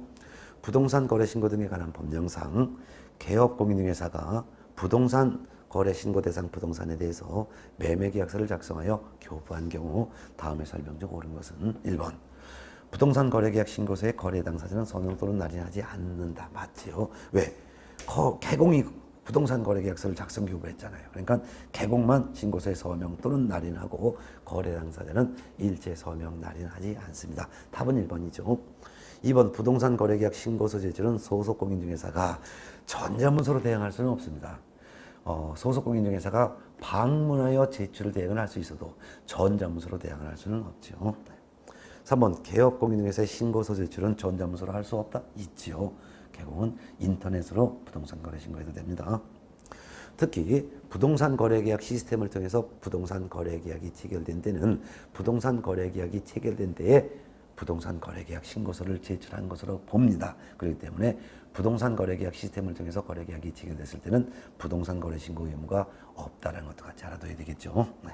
부동산 거래 신고 등에 관한 법령상 개업공인중개사가 부동산 거래 신고 대상 부동산에 대해서 매매계약서를 작성하여 교부한 경우 다음의 설명 중 옳은 것은 1번 부동산 거래계약 신고서에 거래 당사자는 서명 또는 날인하지 않는다. 맞지요? 왜? 개공이 부동산 거래계약서를 작성 교부했잖아요. 그러니까 개공만 신고서에 서명 또는 날인하고 거래 당사자는 일체 서명 날인하지 않습니다. 답은 1번이죠. 2번 부동산 거래계약 신고서 제출은 소속공인중개사가 전자문서로 대행할 수는 없습니다. 소속공인중개사가 방문하여 제출을 대행을 할 수 있어도 전자문서로 대행을 할 수는 없죠. 3번 개업공인중개사의 신고서 제출은 전자문서로 할 수 없다? 있지요. 개공은 인터넷으로 부동산 거래 신고해도 됩니다. 특히 부동산 거래계약 시스템을 통해서 부동산 거래계약이 체결된 때는 부동산 거래계약이 체결된 때에 부동산 거래계약 신고서를 제출한 것으로 봅니다. 그렇기 때문에 부동산 거래계약 시스템을 통해서 거래계약이 체결됐을 때는 부동산 거래 신고 의무가 없다는 것도 같이 알아둬야 되겠죠. 네.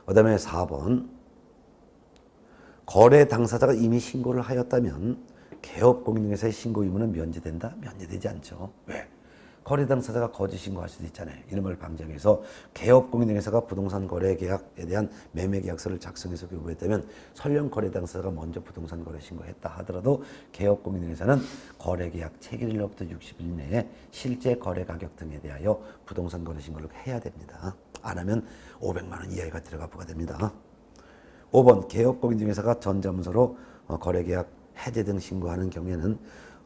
그 다음에 4번 거래 당사자가 이미 신고를 하였다면 개업공인중개사의 신고 의무는 면제된다? 면제되지 않죠. 왜? 거래 당사자가 거짓 신고할 수도 있잖아요. 이런 걸 방지하기 위해서 개업공인중개사가 부동산 거래 계약에 대한 매매 계약서를 작성해서 교부했다면 설령 거래 당사자가 먼저 부동산 거래 신고했다 하더라도 개업공인중개사는 거래 계약 체결일로부터 60일 내에 실제 거래 가격 등에 대하여 부동산 거래 신고를 해야 됩니다. 안 하면 500만 원 이하가 들어가 부과됩니다. 5번 개업공인중개사가 전자문서로 거래 계약 해제 등 신고하는 경우에는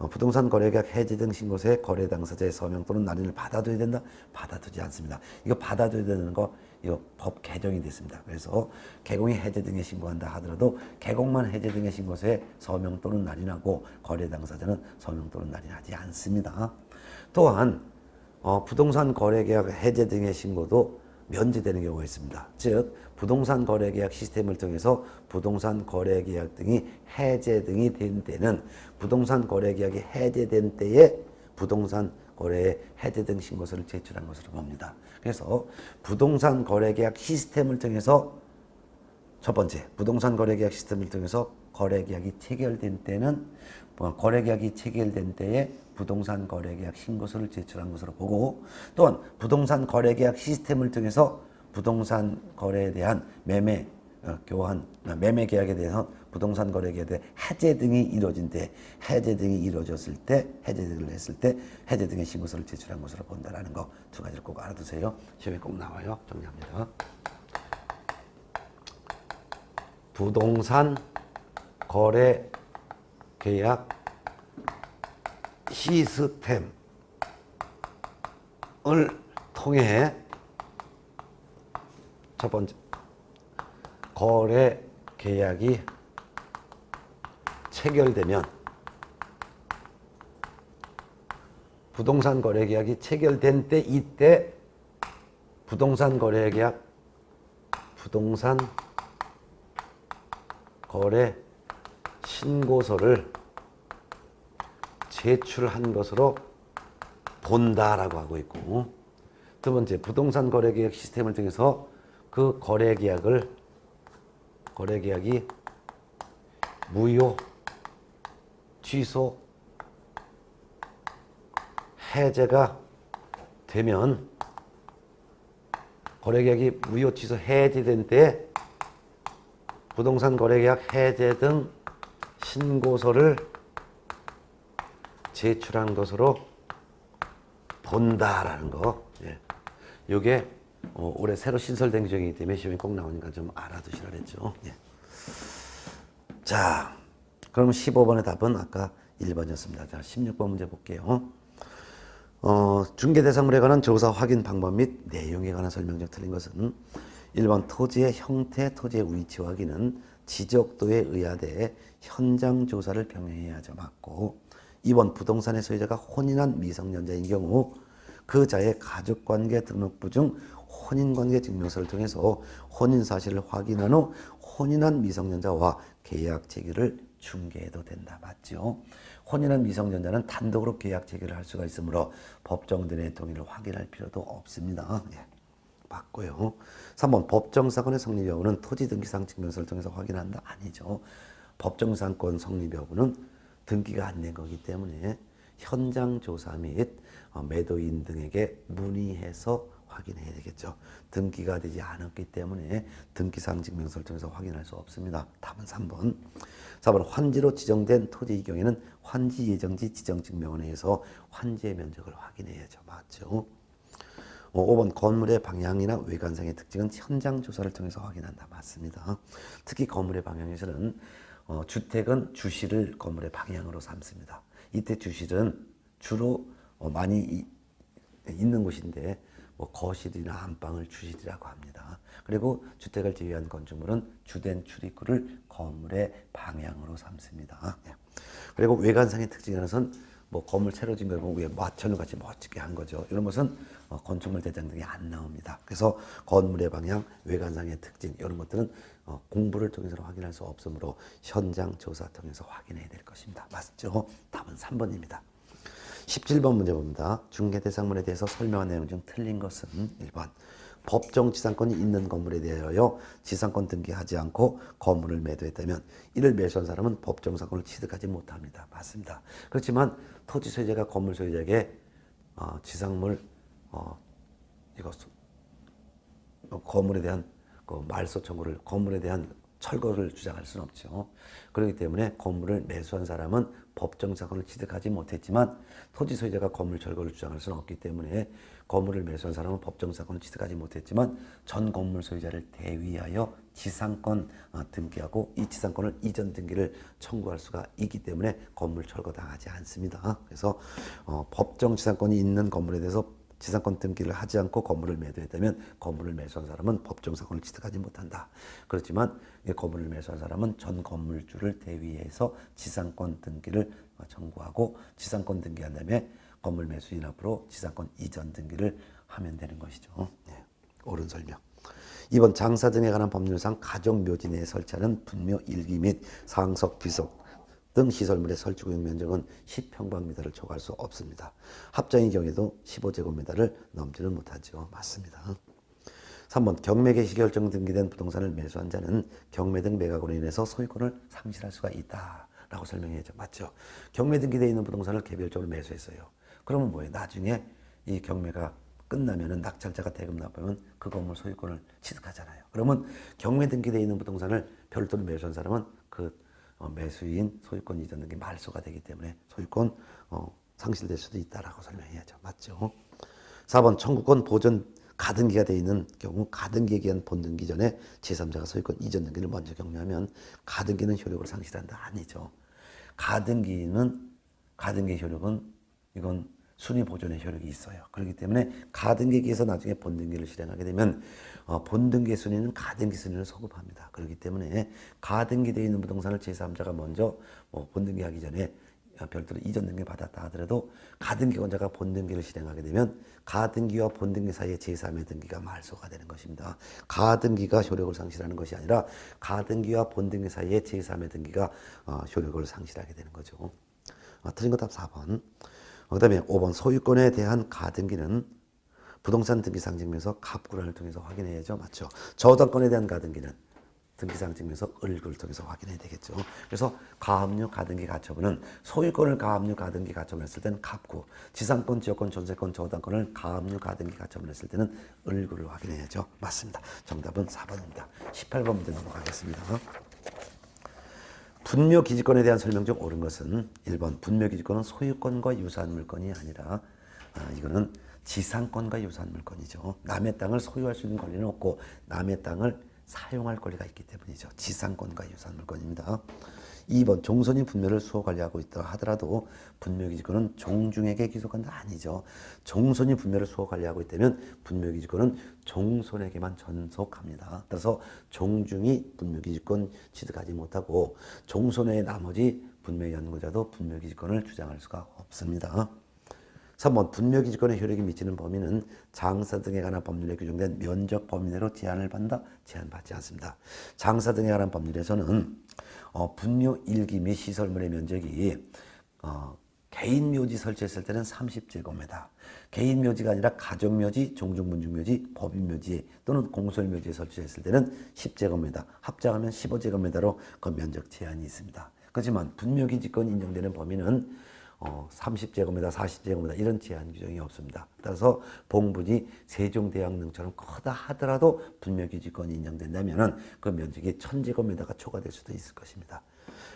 부동산 거래계약 해제 등 신고서에 거래 당사자의 서명 또는 날인을 받아둬야 된다? 받아두지 않습니다. 이거 받아둬야 되는 거 이거 법 개정이 됐습니다. 그래서 개공이 해제 등에 신고한다 하더라도 개공만 해제 등의 신고서에 서명 또는 날인하고 거래 당사자는 서명 또는 날인하지 않습니다. 또한 부동산 거래계약 해제 등의 신고도 면제되는 경우가 있습니다. 즉 부동산 거래계약 시스템을 통해서 부동산 거래계약 등이 해제 등이 된 때는 부동산 거래계약이 해제된 때에 부동산 거래의 해제 등 신고서를 제출한 것으로 봅니다. 그래서 부동산 거래계약 시스템을 통해서 첫 번째 부동산 거래계약 시스템을 통해서 거래계약이 체결된 때는 거래계약이 체결된 때에 부동산 거래계약 신고서를 제출한 것으로 보고, 또한 부동산 거래계약 시스템을 통해서 부동산 거래에 대한 매매
교환, 매매 계약에 대해서 부동산 거래 계약에 대해 해제 등이 이루어진 때, 해제 등이 이루어졌을 때, 해제 등을 했을 때 해제 등의 신고서를 제출한 것으로 본다라는 거 두 가지를 꼭 알아두세요. 시험에 꼭 나와요. 정리합니다.
부동산 거래 계약 시스템을 통해 첫 번째 거래 계약이 체결되면 부동산 거래 계약이 체결된 때 이때 부동산 거래 신고서를 제출한 것으로 본다라고 하고 있고, 두 번째 부동산 거래 계약 시스템을 통해서 그 거래 계약이 무효, 취소, 해제가 되면 거래계약이 무효, 취소, 해제된 때 부동산 거래계약 해제 등 신고서를 제출한 것으로 본다라는 거. 예. 이게 올해 새로 신설된 규정이기 때문에 시험에 꼭 나오니까 좀 알아두시라 그랬죠. 예. 자, 그럼 15번의 답은 아까 1번이었습니다. 자, 16번 문제 볼게요. 중개 대상물에 관한 조사 확인 방법 및 내용에 관한 설명 중 틀린 것은 1번 토지의 형태, 토지의 위치 확인은 지적도에 의하되 현장 조사를 병행해야 하죠. 맞고, 2번 부동산의 소유자가 혼인한 미성년자인 경우 그 자의 가족관계 등록부 중 혼인관계 증명서를 통해서 혼인 사실을 확인한 후 혼인한 미성년자와 계약 체결을 중개해도 된다. 맞죠? 혼인한 미성년자는 단독으로 계약 체결을 할 수가 있으므로 법정들의 동의를 확인할 필요도 없습니다. 예. 맞고요. 3번 법정사건의 성립 여부는 토지 등기상 증명서를 통해서 확인한다. 아니죠. 법정사건 성립 여부는 등기가 안 된 거기 때문에 현장 조사 및 매도인 등에게 문의해서 확인해야 되겠죠. 등기가 되지 않았기 때문에 등기상 증명서를 통해서 확인할 수 없습니다. 답은 3번. 4번 환지로 지정된 토지의 경우에는 환지 예정지 지정증명원에 의해서 환지의 면적을 확인해야죠. 맞죠? 5번 건물의 방향이나 외관상의 특징은 현장 조사를 통해서 확인한다. 맞습니다. 특히 건물의 방향에서는 주택은 주실을 건물의 방향으로 삼습니다. 이때 주실은 주로 많이 있는 곳인데 거실이나 안방을 주실이라고 합니다. 그리고 주택을 제외한 건축물은 주된 출입구를 건물의 방향으로 삼습니다. 그리고 외관상의 특징이라는 것은 건물 새로 지은 걸 보고 위에 마천을 같이 멋지게 한 거죠. 이런 것은 건축물 대장 등이 안 나옵니다. 그래서 건물의 방향, 외관상의 특징 이런 것들은 공부를 통해서 확인할 수 없으므로 현장 조사 통해서 확인해야 될 것입니다. 맞죠? 답은 3번입니다. 17번 문제 봅니다. 중개 대상물에 대해서 설명한 내용 중 틀린 것은 1번 법정 지상권이 있는 건물에 대하여 지상권 등기하지 않고 건물을 매도했다면 이를 매수한 사람은 법정 상권을 취득하지 못합니다. 맞습니다. 그렇지만 토지 소유자가 건물 소유자에게 지상물 이거 건물에 대한 그 말소 청구를 건물에 대한 철거를 주장할 수는 없죠. 그렇기 때문에 건물을 매수한 사람은 법정 상권을 취득하지 못했지만 토지 소유자가 건물 철거를 주장할 수는 없기 때문에 건물을 매수한 사람은 법정 상권을 취득하지 못했지만 전 건물 소유자를 대위하여 지상권 등기하고 이 지상권을 이전 등기를 청구할 수가 있기 때문에 건물 철거당하지 않습니다. 그래서 법정 지상권이 있는 건물에 대해서 지상권 등기를 하지 않고 건물을 매도했다면 건물을 매수한 사람은 법정 상권을 취득하지 못한다. 그렇지만 이 건물을 매수한 사람은 전 건물주를 대위해서 지상권 등기를 청구하고 지상권 등기한 다음에 건물 매수인 앞으로 지상권 이전 등기를 하면 되는 것이죠. 네, 옳은 설명. 2번 장사 등에 관한 법률상 가족 묘지 내에 설치하는 분묘 일기 및 상석, 비석 등 시설물의 설치구역 면적은 10평방미터를 초과할 수 없습니다. 합장의 경우에도 15제곱미터를 넘지는 못하죠. 맞습니다. 3번 경매 개시 결정 등기된 부동산을 매수한 자는 경매 등 매각으로 인해서 소유권을 상실할 수가 있다라고 설명해야죠. 맞죠? 경매 등기되어 있는 부동산을 개별적으로 매수했어요. 그러면 뭐예요? 나중에 이 경매가
끝나면은 낙찰자가 대금 납부하면 그 건물 소유권을 취득하잖아요. 그러면 경매 등기되어 있는 부동산을 별도로 매수한 사람은 그 매수인 소유권 이전 등기 말소가 되기 때문에 소유권 상실될 수도 있다라고 설명해야죠. 맞죠? 4번 청구권 보존 가등기가 되어 있는 경우 가등기에 기한 본등기 전에 제3자가 소유권 이전 등기를 먼저 경매하면 가등기는 효력을 상실한다. 아니죠. 가등기의 효력은 이건 순위 보존의 효력이 있어요. 그렇기 때문에 가등기에 기해서 나중에 본등기를 실행하게 되면 본등기의 순위는 가등기 순위를 소급합니다. 그렇기 때문에 가등기되어 있는 부동산을 제3자가 먼저 본등기하기 전에 별도로 이전 등기를 받았다 하더라도 가등기권자가 본등기를 실행하게 되면 가등기와 본등기 사이에 제3의 등기가 말소가 되는 것입니다. 가등기가 효력을 상실하는 것이 아니라 가등기와 본등기 사이에 제3의 등기가 효력을 상실하게 되는 거죠. 틀린 거 답 4번. 그 다음에 5번 소유권에 대한 가등기는 부동산 등기상증명서 갑구란을 통해서 확인해야죠. 맞죠? 저당권에 대한 가등기는 등기상증명서 을구를 통해서 확인해야 되겠죠. 그래서 가압류 가등기 가처분은 소유권을 가압류 가등기 가처분했을 때는 갑구, 지상권, 지역권, 전세권, 저당권을 가압류 가등기 가처분했을 때는 을구를 확인해야죠. 맞습니다. 정답은 4번입니다. 18번 문제 넘어가겠습니다. 분묘기지권에 대한 설명 중 옳은 것은 1번 분묘기지권은 소유권과 유사한 물건이 아니라 이거는 지상권과 유사한 물건이죠. 남의 땅을 소유할 수 있는 권리는 없고 남의 땅을 사용할 권리가 있기 때문이죠. 지상권과 유사한 물건입니다. 2번 종손이 분묘를 수호 관리하고 있다 하더라도 분묘기지권은 종중에게 기속한다. 아니죠. 종손이 분묘를 수호 관리하고 있다면 분묘기지권은 종손에게만 전속합니다. 따라서 종중이 분묘기지권 취득하지 못하고 종손 외의 나머지 분묘 연구자도 분묘기지권을 주장할 수가 없습니다. 3번 분묘기지권의 효력이 미치는 범위는 장사 등에 관한 법률에 규정된 면적 범위 내로 제한을 받는다? 제한받지 않습니다. 장사 등에 관한 법률에서는 분묘 일기 및 시설물의 면적이 개인 묘지 설치했을 때는 30제곱미터, 개인 묘지가 아니라 가족 묘지, 종중 분중 묘지, 법인 묘지 또는 공설 묘지에 설치했을 때는 10제곱미터, 합작하면 15제곱미터로 그 면적 제한이 있습니다. 그렇지만 분묘기지권이 인정되는 범위는 30제곱미터, 40제곱미터 이런 제한 규정이 없습니다. 따라서 봉분이 세종대왕릉처럼 크다 하더라도 분묘기지권이 인정된다면 그 면적이 1000제곱미터가 초과될 수도 있을 것입니다.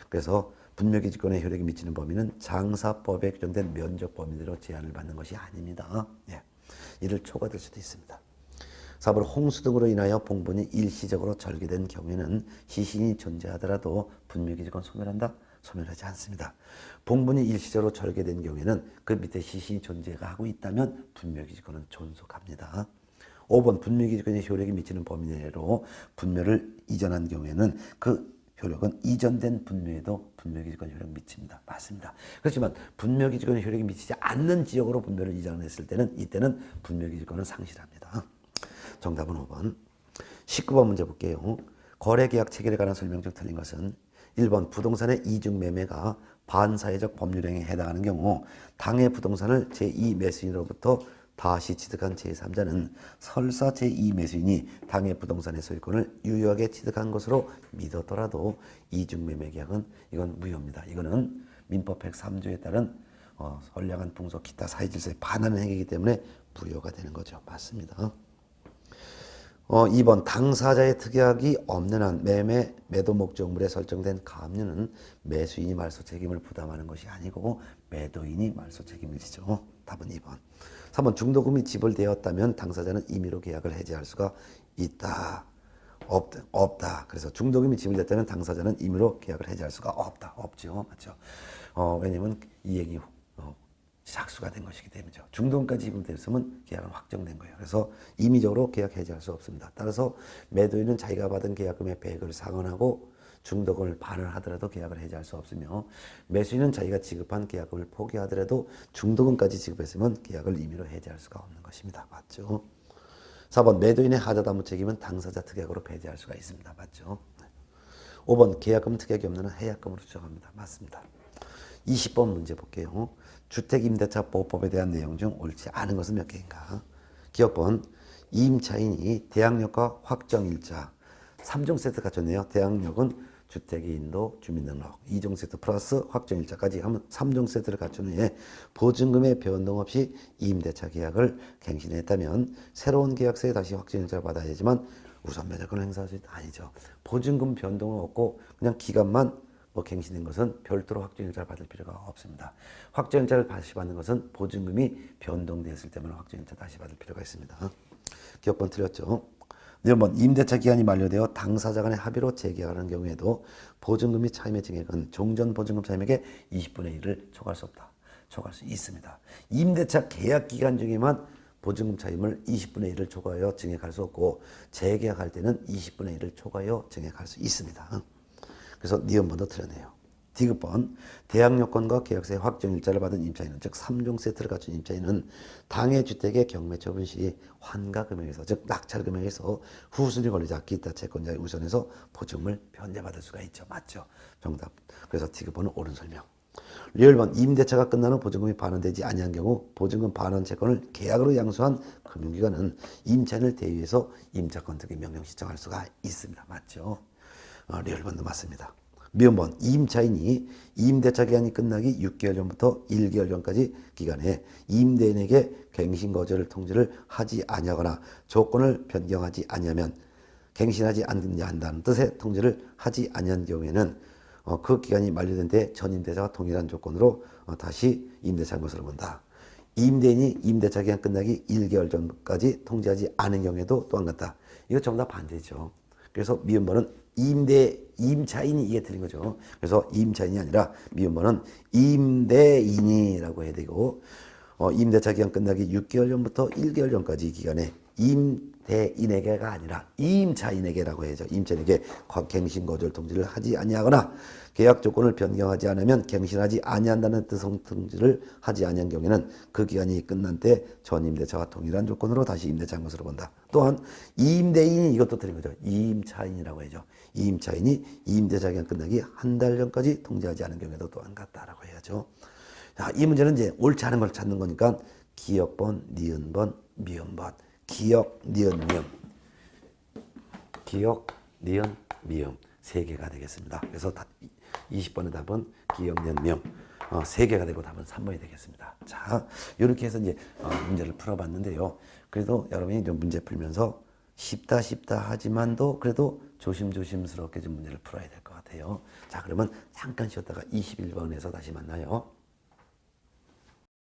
그래서 분묘기지권의 효력이 미치는 범위는 장사법에 규정된 면적 범위대로 제한을 받는 것이 아닙니다. 이를 초과될 수도 있습니다. 4번 홍수 등으로 인하여 봉분이 일시적으로 절개된 경우에는 시신이 존재하더라도 분묘기지권 소멸한다? 소멸하지 않습니다. 봉분이 일시적으로 절개된 경우에는 그 밑에 시신이 존재하고 있다면 분묘기지권은 존속합니다. 5번 분묘기지권의 효력이 미치는 범위 내로 분묘를 이전한 경우에는 그 효력은 이전된 분묘에도 분묘기지권 효력이 미칩니다. 맞습니다. 그렇지만 분묘기지권의 효력이 미치지 않는 지역으로 분묘를 이전했을 때는 이때는 분묘기지권은 상실합니다. 정답은 5번. 19번 문제 볼게요. 거래계약 체결에 관한 설명 중 틀린 것은 1번 부동산의 이중매매가 반사회적 법률행위에 해당하는 경우 당해 부동산을 제2매수인으로부터 다시 취득한 제3자는 설사 제2매수인이 당해 부동산의 소유권을 유효하게 취득한 것으로 믿었더라도 이중매매계약은 이건 무효입니다. 이거는 민법 103조에 따른 선량한 풍속 기타 사회질서에 반하는 행위이기 때문에 무효가 되는 거죠. 맞습니다. 2번 당사자의 특약이 없는 한 매도 목적물에 설정된 가압류는 매수인이 말소 책임을 부담하는 것이 아니고 매도인이 말소 책임을 지죠. 답은 2번. 3번 중도금이 지불되었다면 당사자는 임의로 계약을 해지할 수가 있다. 없다. 그래서 중도금이 지불됐다면 당사자는 임의로 계약을 해지할 수가 없다. 없죠. 맞죠. 왜냐면 이행이 착수가 된 것이기 때문이죠. 중도금까지 지불됐으면 계약은 확정된 거예요. 그래서 임의적으로 계약 해지할 수 없습니다. 따라서 매도인은 자기가 받은 계약금의 100을 상환하고 중도금을 반을 하더라도 계약을 해지할 수 없으며 매수인은 자기가 지급한 계약금을 포기하더라도 중도금까지 지급했으면 계약을 임의로 해지할 수가 없는 것입니다. 맞죠? 4번 매도인의 하자담보 책임은 당사자 특약으로 배제할 수가 있습니다. 맞죠? 5번 계약금 특약이 없는 한 해약금으로 추정합니다. 맞습니다. 20번 문제 볼게요. 주택임대차보호법에 대한 내용 중 옳지 않은 것은 몇 개인가? 기억번 임차인이 대항력과 확정일자 3종 세트 갖췄네요. 대항력은 주택의 인도, 주민등록, 2종 세트 플러스 확정일자까지 하면 3종 세트를 갖춘 후에 보증금의 변동 없이 임대차 계약을 갱신했다면 새로운 계약서에 다시 확정일자를 받아야 되지만 우선 면제권을 행사할 수 있다. 아니죠. 보증금 변동은 없고 그냥 기간만 갱신된 것은 별도로 확정일자를 받을 필요가 없습니다. 확정일자를 다시 받는 것은 보증금이 변동되었을 때만 확정일자 다시 받을 필요가 있습니다. 기억번 틀렸죠? 네, 한번 임대차 기간이 만료되어 당사자 간의 합의로 재계약하는 경우에도 보증금이 차임의 증액은 종전 보증금 차임액의 20분의 1을 초과할 수 없다. 초과할 수 있습니다. 임대차 계약 기간 중에만 보증금 차임을 20분의 1을 초과하여 증액할 수 없고 재계약할 때는 20분의 1을 초과하여 증액할 수 있습니다. 그래서 니은번도 틀렸네요. 디귿번 대항 요건과 계약서의 확정일자를 받은 임차인은 즉 3종 세트를 갖춘 임차인은 당해 주택의 경매 처분 시 환가 금액에서 즉 낙찰 금액에서 후순위 권리자 기타 채권자의 우선에서 보증금을 변제받을 수가 있죠. 맞죠? 정답. 그래서 디귿번은 옳은 설명. 리얼번 임대차가 끝난 후 보증금이 반환되지 아니한 경우 보증금 반환 채권을 계약으로 양수한 금융기관은 임차인을 대위해서 임차권 등기 명령 신청할 수가 있습니다. 맞죠? 리얼번도 맞습니다. 미음번 임차인이 임대차 기간이 끝나기 6개월 전부터 1개월 전까지 기간에 임대인에게 갱신 거절 통지를 하지 아니하거나 조건을 변경하지 아니하면 갱신하지 않는다는 뜻의 통지를 하지 아니한 경우에는 그 기간이 만료된 데 전임대자가 동일한 조건으로 다시 임대차한 것으로 본다. 임대인이 임대차 기간 끝나기 1개월 전까지 통지하지 않은 경우에도 또한 같다. 이거 전부 다 반대죠. 그래서 미음번은 임차인이 이게 틀린 거죠. 그래서 임차인이 아니라 미음번은 임대인이라고 해야 되고 임대차 기간 끝나기 6개월 전부터 1개월 전까지 기간에 임대인에게가 아니라 임차인에게라고 해야죠. 임차인에게 갱신 거절 통지를 하지 아니하거나 계약 조건을 변경하지 않으면 갱신하지 아니한다는 뜻의 통지를 하지 아니한 경우에는 그 기간이 끝난 때 전 임대차와 동일한 조건으로 다시 임대차한 것으로 본다. 또한 임대인이 이것도 틀린 거죠. 임차인이라고 해야죠. 임차인이 임대차 기간 끝나기 한 달 전까지 통지하지 않은 경우에도 또한 같다라고 해야죠. 자, 이 문제는 이제 옳지 않은 걸 찾는 거니까 기역번, 니은번, 미음번. 기역, 니은, 미음. 기역, 니은, 미음. 3개가 되겠습니다. 그래서 20번의 답은 기역, 니은, 미음. 3개가 되고 답은 3번이 되겠습니다. 자, 이렇게 해서 이제 문제를 풀어봤는데요. 그래도 여러분이 좀 문제 풀면서 쉽다 하지만도 그래도 조심스럽게 좀 문제를 풀어야 될 것 같아요. 자, 그러면 잠깐 쉬었다가 21번에서 다시 만나요.